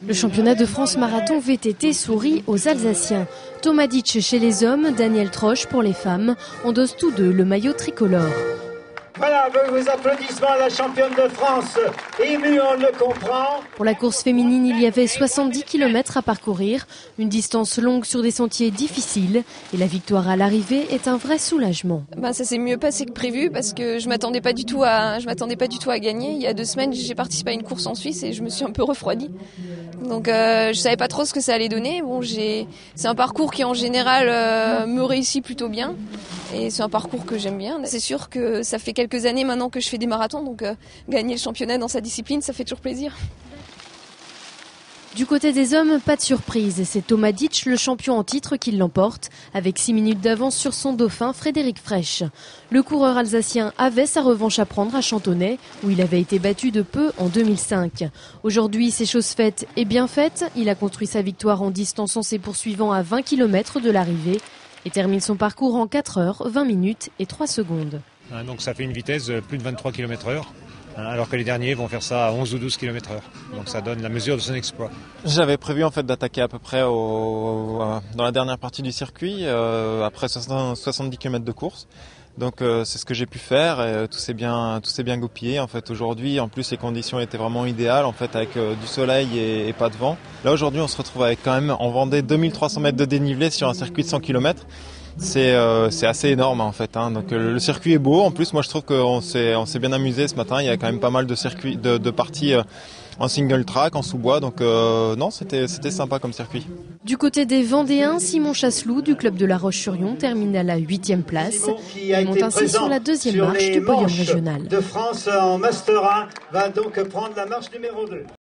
Le championnat de France marathon VTT sourit aux Alsaciens. Tomajic chez les hommes, Daniel Troche pour les femmes, endossent tous deux le maillot tricolore. Voilà, vos applaudissements à la championne de France. Ému, on le comprend. Pour la course féminine, il y avait 70 km à parcourir, une distance longue sur des sentiers difficiles. Et la victoire à l'arrivée est un vrai soulagement. Ça s'est mieux passé que prévu parce que je m'attendais pas du tout à gagner. Il y a 2 semaines, j'ai participé à une course en Suisse et je me suis un peu refroidie. Donc je savais pas trop ce que ça allait donner. C'est un parcours qui en général me réussit plutôt bien. Et c'est un parcours que j'aime bien. C'est sûr que ça fait quelques années maintenant que je fais des marathons, donc gagner le championnat dans sa discipline, ça fait toujours plaisir. Du côté des hommes, pas de surprise. C'est Tomajic, le champion en titre, qui l'emporte, avec 6 minutes d'avance sur son dauphin Frédéric Fresch. Le coureur alsacien avait sa revanche à prendre à Chantonnay, où il avait été battu de peu en 2005. Aujourd'hui, c'est chose faite et bien faite. Il a construit sa victoire en distançant ses poursuivants à 20 km de l'arrivée et termine son parcours en 4 heures, 20 minutes et 3 secondes. Donc ça fait une vitesse de plus de 23 km/h, alors que les derniers vont faire ça à 11 ou 12 km/h. Donc ça donne la mesure de son exploit. J'avais prévu en fait d'attaquer à peu près dans la dernière partie du circuit, après 70 km de course. Donc c'est ce que j'ai pu faire et tout s'est bien goupillé en fait aujourd'hui. En plus les conditions étaient vraiment idéales en fait avec du soleil et pas de vent. Là aujourd'hui on se retrouve avec quand même en Vendée 2300 mètres de dénivelé sur un circuit de 100 km. C'est assez énorme en fait. Donc le circuit est beau. En plus moi je trouve qu'on s'est bien amusé ce matin. Il y a quand même pas mal de circuits, de parties en single track, en sous-bois. Donc non, c'était sympa comme circuit. Du côté des Vendéens, Simon Chasseloup du club de La Roche-sur-Yon termine à la 8e place. Il monte ainsi sur la 2e marche du podium régional. De France en Master 1 va donc prendre la marche numéro 2.